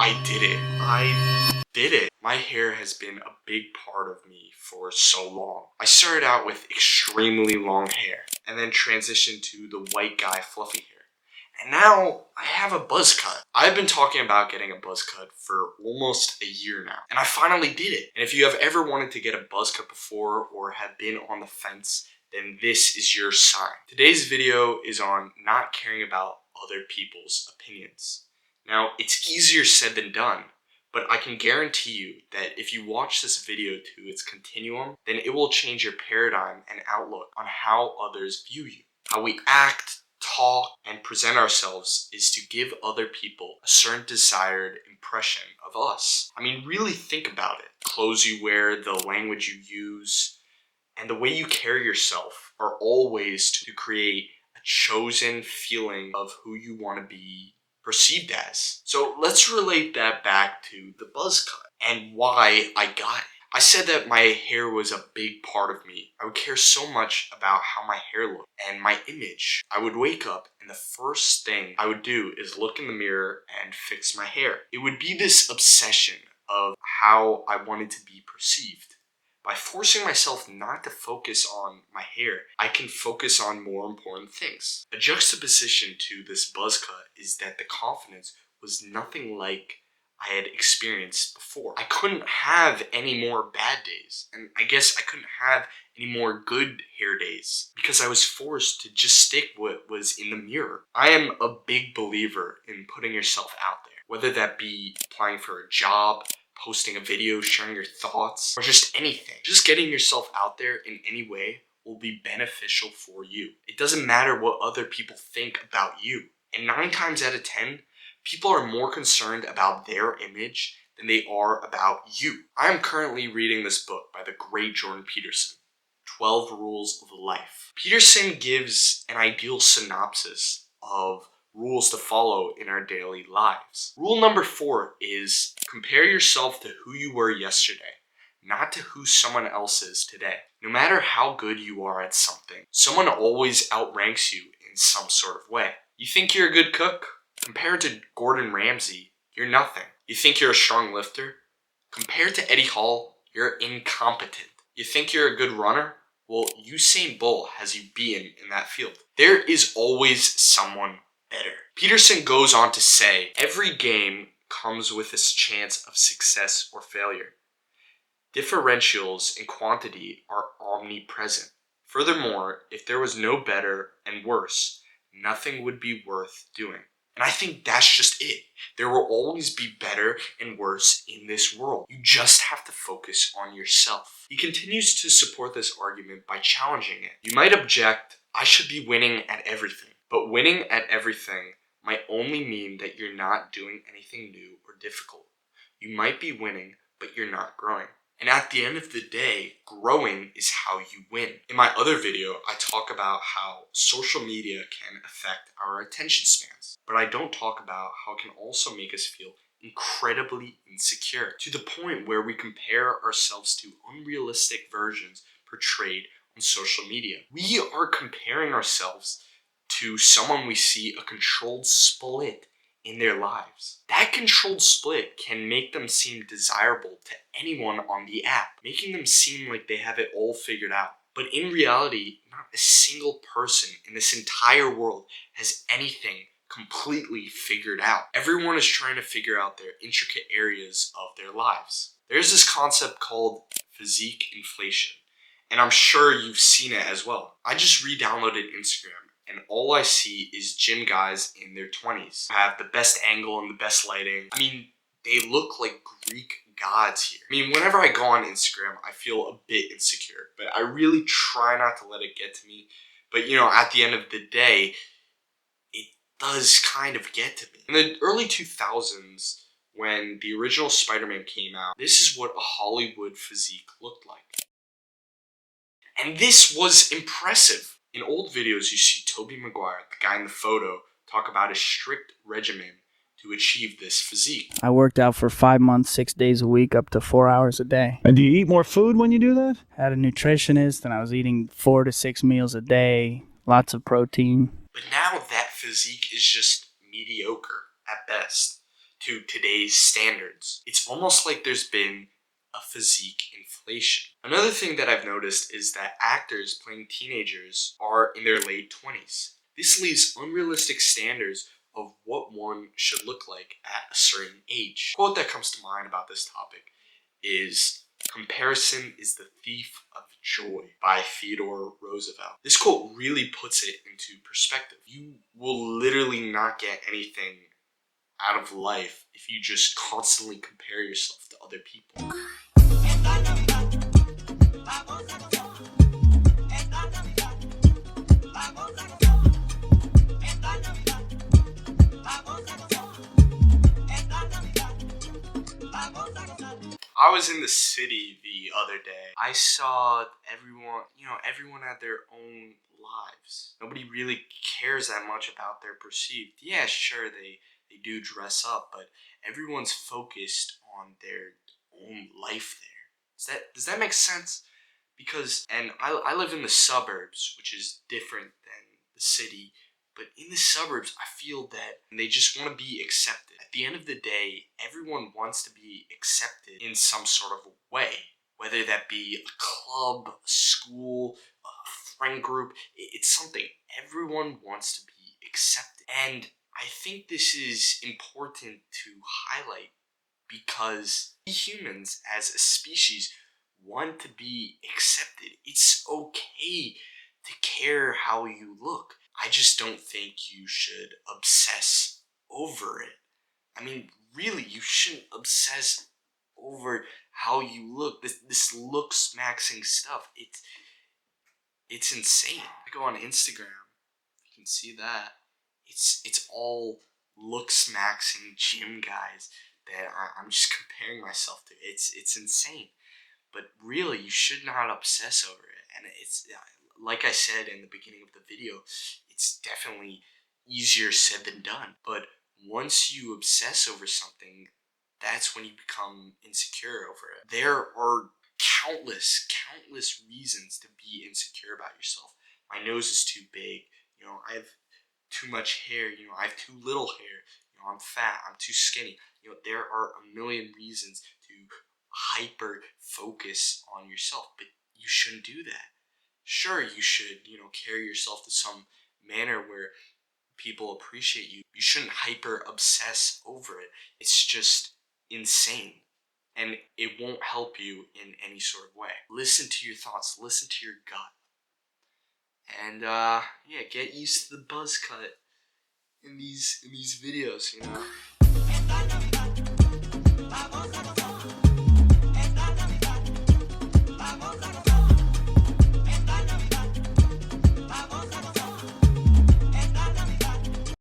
I did it. I did it. My hair has been a big part of me for so long. I started out with extremely long hair and then transitioned to the white guy fluffy hair. And now I have a buzz cut. I've been talking about getting a buzz cut for almost a year now, and I finally did it. And if you have ever wanted to get a buzz cut before or have been on the fence, then this is your sign. Today's video is on not caring about other people's opinions. Now, it's easier said than done, but I can guarantee you that if you watch this video to its continuum, then it will change your paradigm and outlook on how others view you. How we act, talk, and present ourselves is to give other people a certain desired impression of us. I mean, really think about it. Clothes you wear, the language you use, and the way you carry yourself are all ways to create a chosen feeling of who you want to be perceived as. So let's relate that back to the buzz cut and why I got it. I said that my hair was a big part of me. I would care so much about how my hair looked and my image. I would wake up and the first thing I would do is look in the mirror and fix my hair. It would be this obsession of how I wanted to be perceived. By forcing myself not to focus on my hair, I can focus on more important things. A juxtaposition to this buzz cut is that the confidence was nothing like I had experienced before. I couldn't have any more bad days, and I guess I couldn't have any more good hair days because I was forced to just stick what was in the mirror. I am a big believer in putting yourself out there, whether that be applying for a job, posting a video, sharing your thoughts, or just anything. Just getting yourself out there in any way will be beneficial for you. It doesn't matter what other people think about you. And 9 times out of 10, people are more concerned about their image than they are about you. I am currently reading this book by the great Jordan Peterson, 12 Rules of Life. Peterson gives an ideal synopsis of rules to follow in our daily lives. Rule number 4 is compare yourself to who you were yesterday, not to who someone else is today. No matter how good you are at something, someone always outranks you in some sort of way. You think you're a good cook? Compared to Gordon Ramsay, you're nothing. You think you're a strong lifter? Compared to Eddie Hall, you're incompetent. You think you're a good runner? Well, Usain Bolt has you beaten in that field. There is always someone better. Peterson goes on to say, every game comes with its chance of success or failure. Differentials in quantity are omnipresent. Furthermore, if there was no better and worse, nothing would be worth doing. And I think that's just it. There will always be better and worse in this world. You just have to focus on yourself. He continues to support this argument by challenging it. You might object, I should be winning at everything. But winning at everything might only mean that you're not doing anything new or difficult. You might be winning, but you're not growing. And at the end of the day, growing is how you win. In my other video, I talk about how social media can affect our attention spans. But I don't talk about how it can also make us feel incredibly insecure, to the point where we compare ourselves to unrealistic versions portrayed on social media. We are comparing ourselves to someone we see a controlled split in their lives. That controlled split can make them seem desirable to anyone on the app, making them seem like they have it all figured out. But in reality, not a single person in this entire world has anything completely figured out. Everyone is trying to figure out their intricate areas of their lives. There's this concept called physique inflation, and I'm sure you've seen it as well. I just re-downloaded Instagram, and all I see is gym guys in their 20s. I have the best angle and the best lighting. I mean, they look like Greek gods here. I mean, whenever I go on Instagram, I feel a bit insecure, but I really try not to let it get to me. But you know, at the end of the day, it does kind of get to me. In the early 2000s, when the original Spider-Man came out, this is what a Hollywood physique looked like. And this was impressive. In old videos, you see Tobey Maguire, the guy in the photo, talk about a strict regimen to achieve this physique. I worked out for 5 months, 6 days a week, up to 4 hours a day. And do you eat more food when you do that? I had a nutritionist, and I was eating 4 to 6 meals a day, lots of protein. But now that physique is just mediocre at best. to today's standards. It's almost like there's been a physique inflation. Another thing that I've noticed is that actors playing teenagers are in their late 20s. This leaves unrealistic standards of what one should look like at a certain age. A quote that comes to mind about this topic is, "Comparison is the thief of joy," by Theodore Roosevelt. This quote really puts it into perspective. You will literally not get anything out of life if you just constantly compare yourself to other people. I was in the city the other day. I saw everyone had their own lives. Nobody really cares that much about their perceived. Yeah, sure, they do dress up, but everyone's focused on their own life there. Does that make sense? Because, and I live in the suburbs, which is different than the city, but in the suburbs, I feel that they just want to be accepted. At the end of the day, everyone wants to be accepted in some sort of way, whether that be a club, a school, a friend group. It's something. Everyone wants to be accepted. And I think this is important to highlight because we humans as a species want to be accepted. It's okay to care how you look. I just don't think you should obsess over it. I mean, really, you shouldn't obsess over how you look. This looks maxing stuff. It's insane. I go on Instagram, you can see that. It's all looks maxing gym guys that I'm just comparing myself to. It's insane. But really, you should not obsess over it. And it's, like I said in the beginning of the video, it's definitely easier said than done. But once you obsess over something, that's when you become insecure over it. There are countless reasons to be insecure about yourself. My nose is too big. I have too much hair. I have too little hair. I'm fat. I'm too skinny. There are a million reasons to hyper focus on yourself, but you shouldn't do that. Sure, you should, carry yourself to some manner where people appreciate you. You shouldn't hyper obsess over it. It's just insane. And it won't help you in any sort of way. Listen to your thoughts, listen to your gut. And yeah, get used to the buzz cut in these videos,